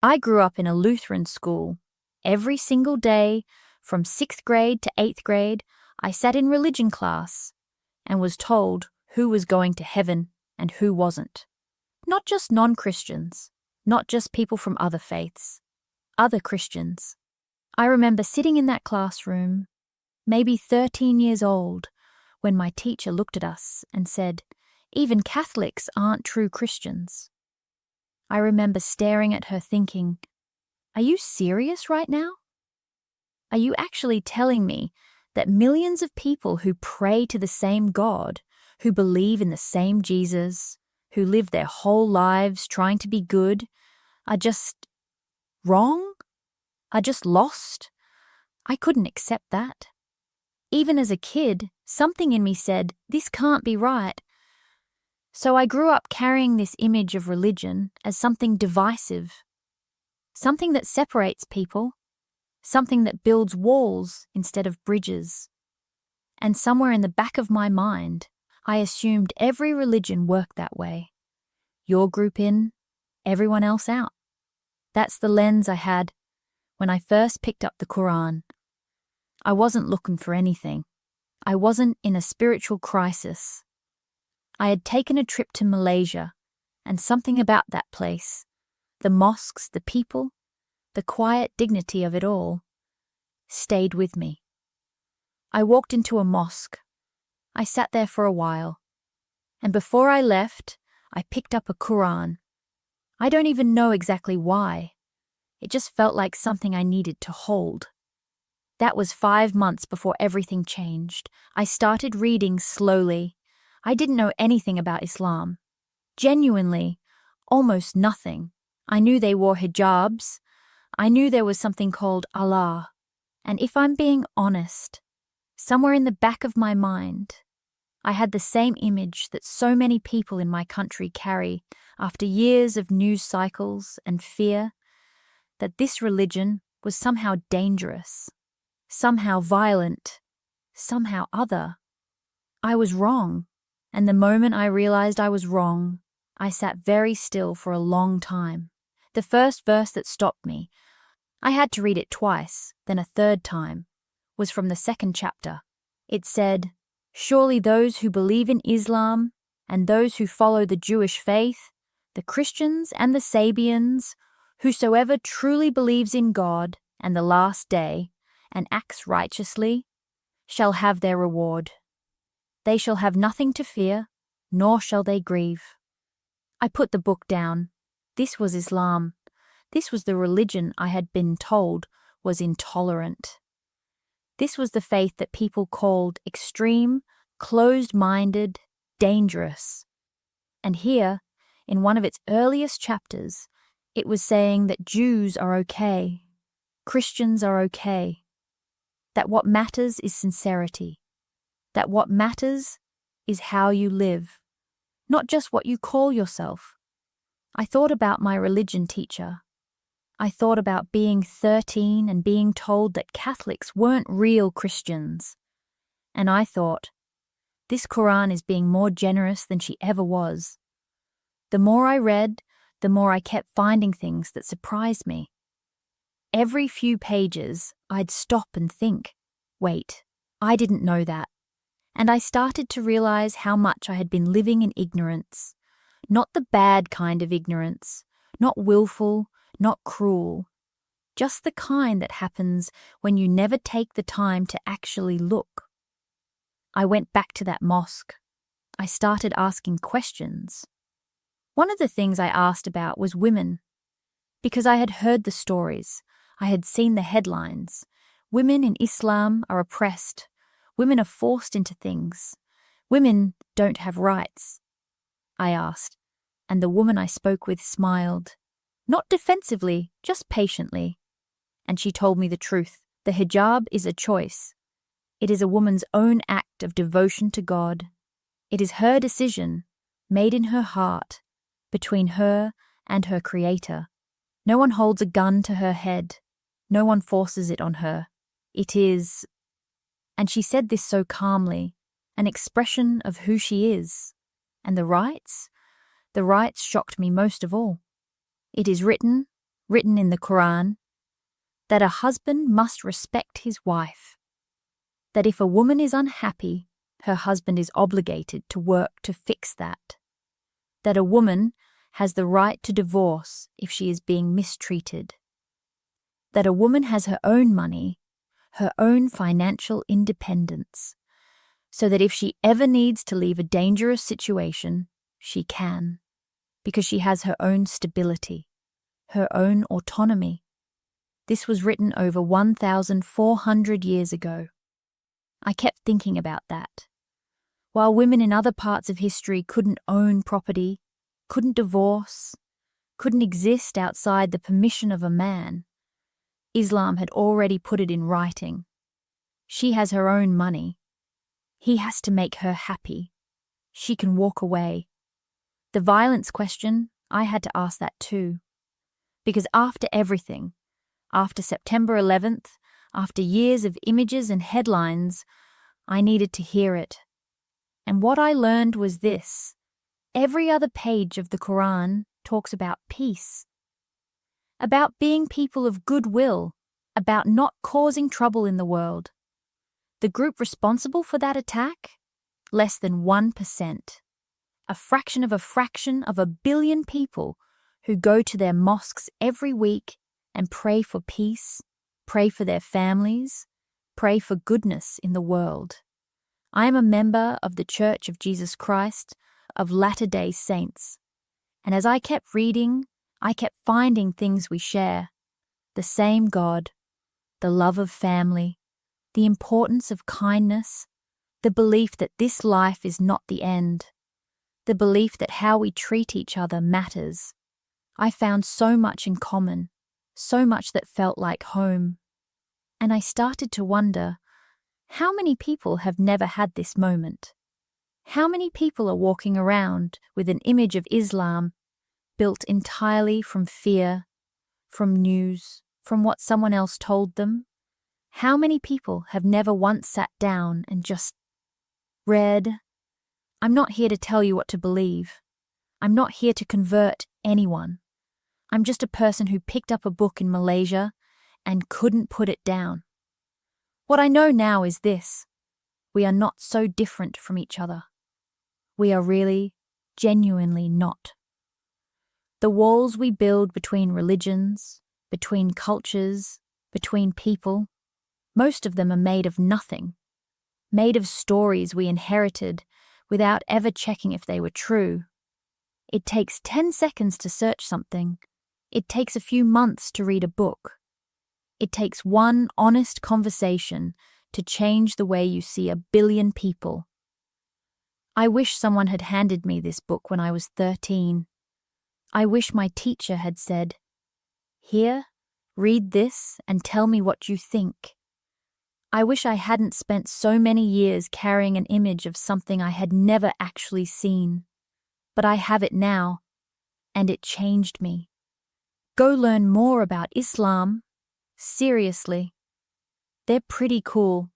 I grew up in a Lutheran school. Every single day, from 6th grade to 8th grade, I sat in religion class and was told who was going to heaven and who wasn't. Not just non-Christians, not just people from other faiths, other Christians. I remember sitting in that classroom, maybe 13 years old, when my teacher looked at us and said, "Even Catholics aren't true Christians." I remember staring at her thinking, "Are you serious right now? Are you actually telling me that millions of people who pray to the same God, who believe in the same Jesus, who live their whole lives trying to be good, are just wrong? Are just lost?" I couldn't accept that. Even as a kid, something in me said, this can't be right. So I grew up carrying this image of religion as something divisive, something that separates people, something that builds walls instead of bridges. And somewhere in the back of my mind, I assumed every religion worked that way. Your group in, everyone else out. That's the lens I had when I first picked up the Quran. I wasn't looking for anything. I wasn't in a spiritual crisis. I had taken a trip to Malaysia, and something about that place, the mosques, the people, the quiet dignity of it all, stayed with me. I walked into a mosque. I sat there for a while, and before I left, I picked up a Quran. I don't even know exactly why. It just felt like something I needed to hold. That was 5 months before everything changed. I started reading slowly. I didn't know anything about Islam. Genuinely, almost nothing. I knew they wore hijabs. I knew there was something called Allah. And if I'm being honest, somewhere in the back of my mind, I had the same image that so many people in my country carry after years of news cycles and fear, that this religion was somehow dangerous, somehow violent, somehow other. I was wrong, and the moment I realized I was wrong, I sat very still for a long time. The first verse that stopped me, I had to read it twice, then a third time, was from the 2nd chapter. It said, "Surely those who believe in Islam and those who follow the Jewish faith, the Christians and the Sabians, whosoever truly believes in God and the last day and acts righteously, shall have their reward. They shall have nothing to fear, nor shall they grieve." I put the book down. This was Islam. This was the religion I had been told was intolerant. This was the faith that people called extreme, closed-minded, dangerous. And here, in one of its earliest chapters, it was saying that Jews are okay, Christians are okay, that what matters is sincerity, that what matters is how you live, not just what you call yourself. I thought about my religion teacher. I thought about being 13 and being told that Catholics weren't real Christians. And I thought, this Quran is being more generous than she ever was. The more I read, the more I kept finding things that surprised me. Every few pages, I'd stop and think, wait, I didn't know that. And I started to realize how much I had been living in ignorance. Not the bad kind of ignorance, not willful, not cruel, just the kind that happens when you never take the time to actually look. I went back to that mosque. I started asking questions. One of the things I asked about was women, because I had heard the stories, I had seen the headlines. Women in Islam are oppressed. Women are forced into things. Women don't have rights. I asked, and the woman I spoke with smiled. Not defensively, just patiently. And she told me the truth. The hijab is a choice. It is a woman's own act of devotion to God. It is her decision, made in her heart, between her and her Creator. No one holds a gun to her head. No one forces it on her. It is, and she said this so calmly, an expression of who she is. And the rights? The rights shocked me most of all. It is written, written in the Quran, that a husband must respect his wife, that if a woman is unhappy, her husband is obligated to work to fix that a woman has the right to divorce if she is being mistreated, that a woman has her own money, her own financial independence, so that if she ever needs to leave a dangerous situation, she can, because she has her own stability, her own autonomy. This was written over 1,400 years ago. I kept thinking about that. While women in other parts of history couldn't own property, couldn't divorce, couldn't exist outside the permission of a man, Islam had already put it in writing. She has her own money. He has to make her happy. She can walk away. The violence question, I had to ask that too. Because after everything, after September 11th, after years of images and headlines, I needed to hear it. And what I learned was this: every other page of the Quran talks about peace, about being people of goodwill, about not causing trouble in the world. The group responsible for that attack? Less than 1%. A fraction of a billion people who go to their mosques every week and pray for peace, pray for their families, pray for goodness in the world. I am a member of the Church of Jesus Christ of Latter-day Saints, and as I kept reading, I kept finding things we share: the same God, the love of family, the importance of kindness, the belief that this life is not the end, the belief that how we treat each other matters. I found so much in common, so much that felt like home. And I started to wonder, how many people have never had this moment? How many people are walking around with an image of Islam built entirely from fear, from news, from what someone else told them? How many people have never once sat down and just read? I'm not here to tell you what to believe. I'm not here to convert anyone. I'm just a person who picked up a book in Malaysia and couldn't put it down. What I know now is this: we are not so different from each other. We are really, genuinely not. The walls we build between religions, between cultures, between people, most of them are made of nothing, made of stories we inherited without ever checking if they were true. It takes 10 seconds to search something. It takes a few months to read a book. It takes one honest conversation to change the way you see a billion people. I wish someone had handed me this book when I was 13. I wish my teacher had said, "Here, read this and tell me what you think." I wish I hadn't spent so many years carrying an image of something I had never actually seen. But I have it now, and it changed me. Go learn more about Islam. Seriously. They're pretty cool.